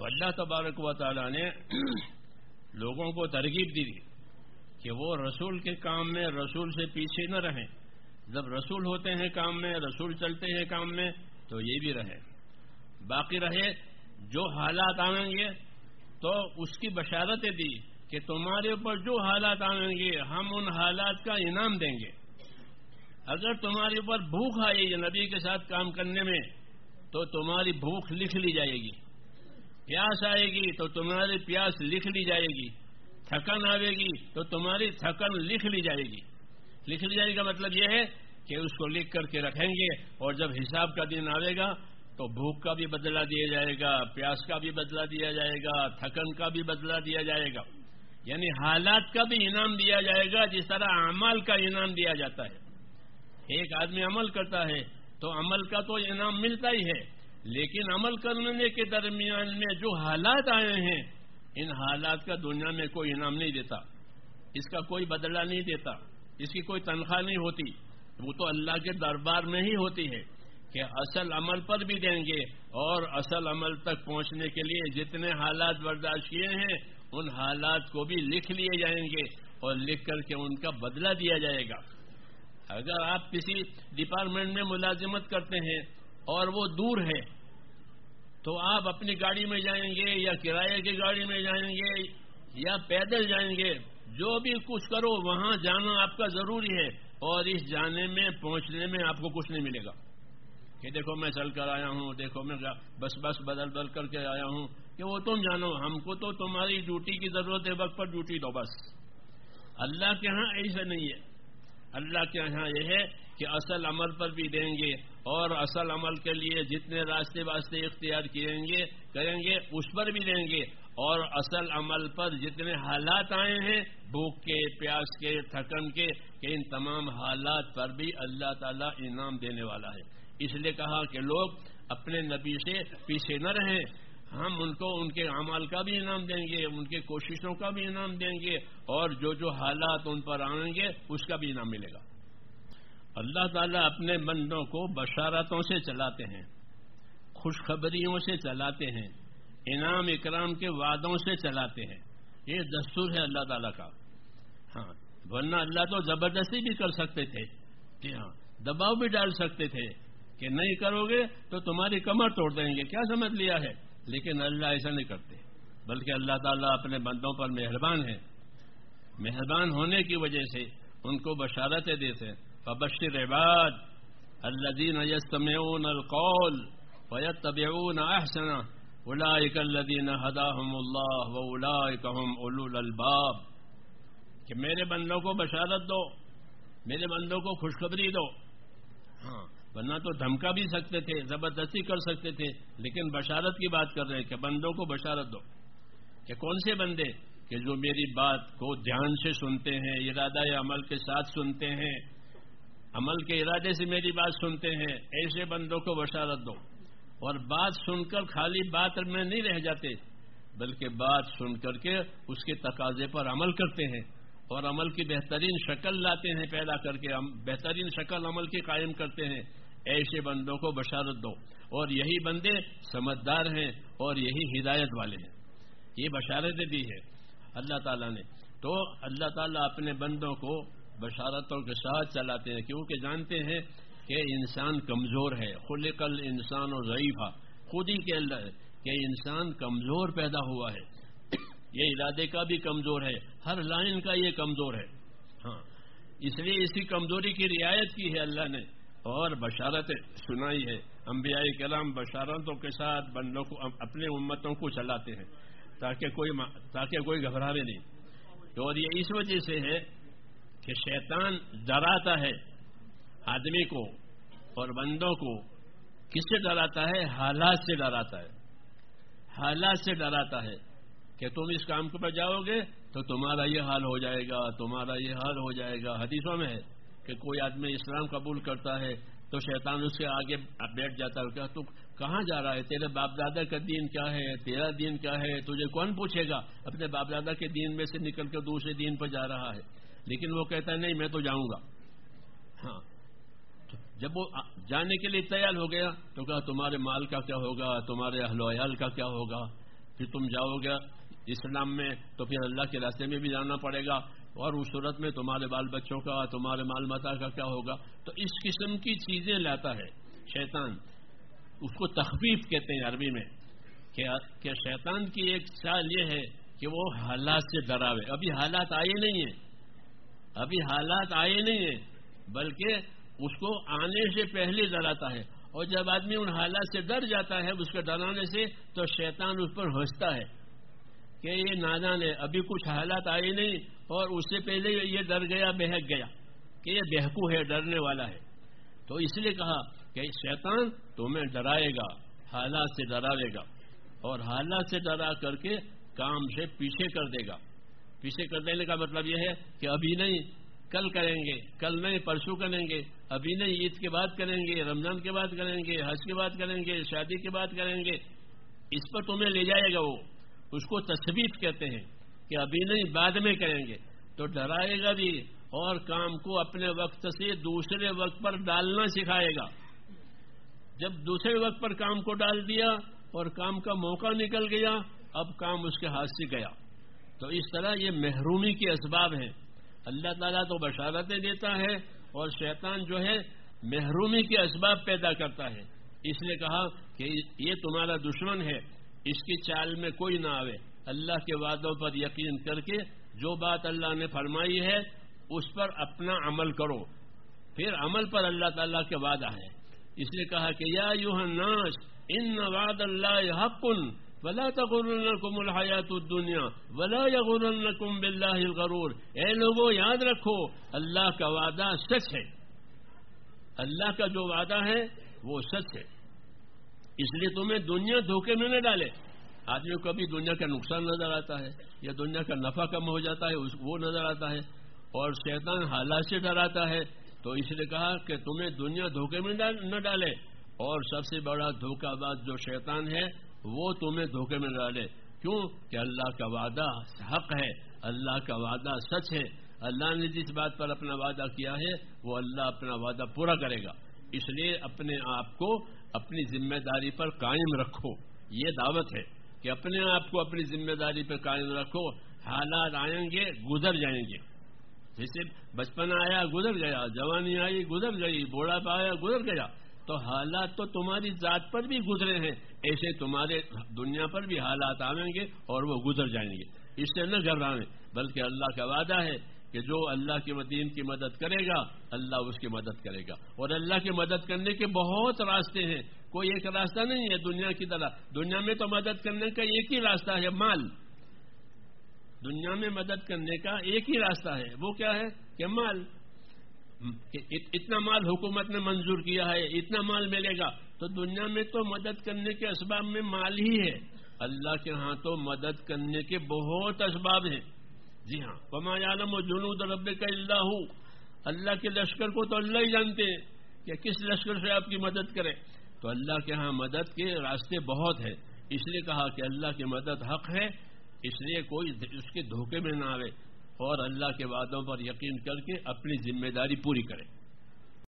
تو اللہ تبارک و تعالیٰ نے لوگوں کو ترغیب دی کہ وہ رسول کے کام میں رسول سے پیچھے نہ رہیں. جب رسول ہوتے ہیں کام میں، رسول چلتے ہیں کام میں، تو یہ بھی رہے. باقی رہے جو حالات آئیں گے تو اس کی بشارتیں دی کہ تمہارے اوپر جو حالات آئیں گے ہم ان حالات کا انعام دیں گے. اگر تمہارے اوپر بھوک آئے گی نبی کے ساتھ کام کرنے میں تو تمہاری بھوک لکھ لی جائے گی. پیاس آئے گی تو تمہاری پیاس لکھ لی جائے گی. تھکن آئے گی تو تمہاری تھکن لکھ لی جائے گی. لکھ لی جائے گا مطلب یہ ہے کہ اس کو لکھ کر کے رکھیں گے، اور جب حساب کا دن آئے گا تو بھوک کا بھی بدلہ دیا جائے گا، پیاس کا بھی بدلہ دیا جائے گا، تھکن کا بھی بدلہ دیا جائے گا. یعنی حالات کا بھی انعام دیا جائے گا، جس طرح اعمال کا انعام دیا جاتا ہے. ایک آدمی عمل کرتا ہے تو عمل کا تو انعام ملتا ہی ہے، لیکن عمل کرنے کے درمیان میں جو حالات آئے ہیں ان حالات کا دنیا میں کوئی انعام نہیں دیتا، اس کا کوئی بدلہ نہیں دیتا، اس کی کوئی تنخواہ نہیں ہوتی. وہ تو اللہ کے دربار میں ہی ہوتی ہے کہ اصل عمل پر بھی دیں گے، اور اصل عمل تک پہنچنے کے لیے جتنے حالات برداشت کیے ہیں ان حالات کو بھی لکھ لیے جائیں گے اور لکھ کر کے ان کا بدلہ دیا جائے گا. اگر آپ کسی ڈپارٹمنٹ میں ملازمت کرتے ہیں اور وہ دور ہے تو آپ اپنی گاڑی میں جائیں گے یا کرائے کی گاڑی میں جائیں گے یا پیدل جائیں گے، جو بھی کچھ کرو وہاں جانا آپ کا ضروری ہے، اور اس جانے میں پہنچنے میں آپ کو کچھ نہیں ملے گا کہ دیکھو میں چل کر آیا ہوں، دیکھو میں بس بدل کر کے آیا ہوں، کہ وہ تم جانو، ہم کو تو تمہاری ڈیوٹی کی ضرورت ہے، وقت پر ڈیوٹی دو بس. اللہ کے ہاں ایسا نہیں ہے. اللہ کے یہاں یہ ہے کہ اصل عمل پر بھی دیں گے، اور اصل عمل کے لیے جتنے راستے اختیار کریں گے اس پر بھی دیں گے، اور اصل عمل پر جتنے حالات آئے ہیں بھوک کے، پیاس کے، تھکن کے، کہ ان تمام حالات پر بھی اللہ تعالیٰ انعام دینے والا ہے. اس لیے کہا کہ لوگ اپنے نبی سے پیچھے نہ رہیں، ہم ان کو ان کے اعمال کا بھی انعام دیں گے، ان کے کوششوں کا بھی انعام دیں گے، اور جو حالات ان پر آئیں گے اس کا بھی انعام ملے گا. اللہ تعالیٰ اپنے بندوں کو بشارتوں سے چلاتے ہیں، خوشخبریوں سے چلاتے ہیں، انعام اکرام کے وعدوں سے چلاتے ہیں. یہ دستور ہے اللہ تعالیٰ کا. ہاں، ورنہ اللہ تو زبردستی بھی کر سکتے تھے، کہ ہاں دباؤ بھی ڈال سکتے تھے کہ نہیں کرو گے تو تمہاری کمر توڑ دیں گے، کیا سمجھ لیا ہے. لیکن اللہ ایسا نہیں کرتے، بلکہ اللہ تعالیٰ اپنے بندوں پر مہربان ہے. مہربان ہونے کی وجہ سے ان کو بشارتیں دیتے ہیں. فبشر عباد الذین یستمعون القول ویتبعون احسنہ اولئک الذین ہداہم اللہ واولئک هم اولو الالباب. کہ میرے بندوں کو بشارت دو، میرے بندوں کو خوشخبری دو. ہاں، ورنہ تو دھمکا بھی سکتے تھے، زبردستی کر سکتے تھے، لیکن بشارت کی بات کر رہے ہیں کہ بندوں کو بشارت دو. کہ کون سے بندے؟ کہ جو میری بات کو دھیان سے سنتے ہیں، ارادہ عمل کے ساتھ سنتے ہیں، عمل کے ارادے سے میری بات سنتے ہیں، ایسے بندوں کو بشارت دو. اور بات سن کر خالی بات میں نہیں رہ جاتے، بلکہ بات سن کر کے اس کے تقاضے پر عمل کرتے ہیں، اور عمل کی بہترین شکل لاتے ہیں، پیدا کر کے بہترین شکل عمل کی قائم کرتے ہیں. ایسے بندوں کو بشارت دو، اور یہی بندے سمجھدار ہیں اور یہی ہدایت والے ہیں. یہ بشارتیں دی ہے اللہ تعالیٰ نے. تو اللہ تعالیٰ اپنے بندوں کو بشارتوں کے ساتھ چلاتے ہیں، کیونکہ جانتے ہیں کہ انسان کمزور ہے. خلق الانسان ضعیفا، خود ہی کے اللہ ہے کہ انسان کمزور پیدا ہوا ہے. یہ ارادے کا بھی کمزور ہے، ہر لائن کا یہ کمزور ہے. ہاں، اس لیے اسی کمزوری کی رعایت کی ہے اللہ نے، اور بشارت سنائی ہے. انبیاء کرام بشارتوں کے ساتھ بندوں کو، اپنے امتوں کو چلاتے ہیں تاکہ کوئی گھبراوے نہیں. اور یہ اس وجہ سے ہے کہ شیطان ڈراتا ہے آدمی کو اور بندوں کو. کس سے ڈراتا ہے؟ حالات سے ڈراتا ہے. حالات سے ڈراتا ہے کہ تم اس کام پر جاؤ گے تو تمہارا یہ حال ہو جائے گا، تمہارا یہ حال ہو جائے گا. حدیثوں میں ہے کہ کوئی آدمی اسلام قبول کرتا ہے تو شیطان اس کے آگے بیٹھ جاتا ہے. تو کہاں جا رہا ہے؟ تیرے باپ دادا کا دین کیا ہے؟ تیرا دین کیا ہے؟ تجھے کون پوچھے گا؟ اپنے باپ دادا کے دین میں سے نکل کر دوسرے دین پر جا رہا ہے. لیکن وہ کہتا ہے نہیں، میں تو جاؤں گا. ہاں، جب وہ جانے کے لیے تیار ہو گیا تو کہا تمہارے مال کا کیا ہوگا، تمہارے اہل و عیال کا کیا ہوگا، پھر تم جاؤ گے اسلام میں تو پھر اللہ کے راستے میں بھی جانا پڑے گا، اور اس صورت میں تمہارے بال بچوں کا، تمہارے مال متا کا کیا ہوگا؟ تو اس قسم کی چیزیں لاتا ہے شیطان. اس کو تخفیف کہتے ہیں عربی میں، کہ شیطان کی ایک چال یہ ہے کہ وہ حالات سے ڈراوے. ابھی حالات آئے نہیں ہیں، بلکہ اس کو آنے سے پہلے ڈراتا ہے. اور جب آدمی ان حالات سے ڈر جاتا ہے اس کے ڈرانے سے، تو شیطان اس پر ہنستا ہے کہ یہ نادان ہے، ابھی کچھ حالات آئے نہیں اور اس سے پہلے یہ ڈر گیا، بہک گیا کہ یہ بہکو ہے، ڈرنے والا ہے. تو اس لیے کہا کہ شیطان تمہیں ڈرائے گا، حالات سے ڈراوے گا، اور حالات سے ڈرا کر کے کام سے پیچھے کر دے گا. پیچھے کر دینے کا مطلب یہ ہے کہ ابھی نہیں، کل کریں گے، کل نہیں پرسوں کریں گے، ابھی نہیں عید کے بعد کریں گے، رمضان کے بعد کریں گے، حج کے بعد کریں گے، شادی کے بعد کریں گے. اس پر تمہیں لے جائے گا. وہ اس کو تثبیت کہتے ہیں کہ ابھی نہیں بعد میں کریں گے. تو ڈرائے گا بھی اور کام کو اپنے وقت سے دوسرے وقت پر ڈالنا سکھائے گا. جب دوسرے وقت پر کام کو ڈال دیا اور کام کا موقع نکل گیا، اب کام اس کے ہاتھ سے گیا. تو اس طرح یہ محرومی کے اسباب ہیں. اللہ تعالیٰ تو بشارتیں دیتا ہے اور شیطان جو ہے محرومی کے اسباب پیدا کرتا ہے. اس لیے کہا کہ یہ تمہارا دشمن ہے، اس کی چال میں کوئی نہ آوے. اللہ کے وعدوں پر یقین کر کے جو بات اللہ نے فرمائی ہے اس پر اپنا عمل کرو. پھر عمل پر اللہ تعالیٰ کے وعدہ ہے. اس لیے کہا کہ یا ایھا الناس ان وعد اللہ حق ولا تغرنکم الحیات الدنیا ولا یغرنکم باللہ الغرور. اے لوگوں یاد رکھو اللہ کا وعدہ سچ ہے، اللہ کا جو وعدہ ہے وہ سچ ہے. اس لیے تمہیں دنیا دھوکے میں نہ ڈالے. آدمی کو کبھی دنیا کا نقصان نظر آتا ہے یا دنیا کا نفع کم ہو جاتا ہے، وہ نظر آتا ہے، اور شیطان حالات سے ڈراتا ہے. تو اس لیے کہا کہ تمہیں دنیا دھوکے میں نہ ڈالے، اور سب سے بڑا دھوکہ باز جو شیطان ہے وہ تمہیں دھوکے میں ڈالے. کیوں؟ کہ اللہ کا وعدہ حق ہے، اللہ کا وعدہ سچ ہے. اللہ نے جس بات پر اپنا وعدہ کیا ہے وہ اللہ اپنا وعدہ پورا کرے گا. اس لیے اپنے آپ کو اپنی ذمہ داری پر قائم رکھو. یہ دعوت ہے کہ اپنے آپ کو اپنی ذمہ داری پر قائم رکھو. حالات آئیں گے، گزر جائیں گے. جیسے بچپن آیا گزر گیا، جوانی آئی گزر گئی، بوڑھاپا آیا گزر گیا. تو حالات تو تمہاری ذات پر بھی گزرے ہیں، ایسے تمہارے دنیا پر بھی حالات آئیں گے اور وہ گزر جائیں گے. اس سے نہ گھبرائیں، بلکہ اللہ کا وعدہ ہے کہ جو اللہ کے دین کی مدد کرے گا اللہ اس کی مدد کرے گا. اور اللہ کی مدد کرنے کے بہت راستے ہیں، کوئی ایک راستہ نہیں ہے دنیا کی طرح. دنیا میں تو مدد کرنے کا ایک ہی راستہ ہے، مال. دنیا میں مدد کرنے کا ایک ہی راستہ ہے، وہ کیا ہے کہ مال. اتنا مال حکومت نے منظور کیا ہے، اتنا مال ملے گا. تو دنیا میں تو مدد کرنے کے اسباب میں مال ہی ہے. اللہ کے ہاں تو مدد کرنے کے بہت اسباب ہیں. جی ہاں، وما یعلم جنود ربک الا ہو. اللہ کے لشکر کو تو اللہ ہی جانتے ہیں کہ کس لشکر سے آپ کی مدد کرے. تو اللہ کے ہاں مدد کے راستے بہت ہیں. اس لیے کہا کہ اللہ کی مدد حق ہے، اس لیے کوئی اس کے دھوکے میں نہ آوے اور اللہ کے وعدوں پر یقین کر کے اپنی ذمہ داری پوری کرے.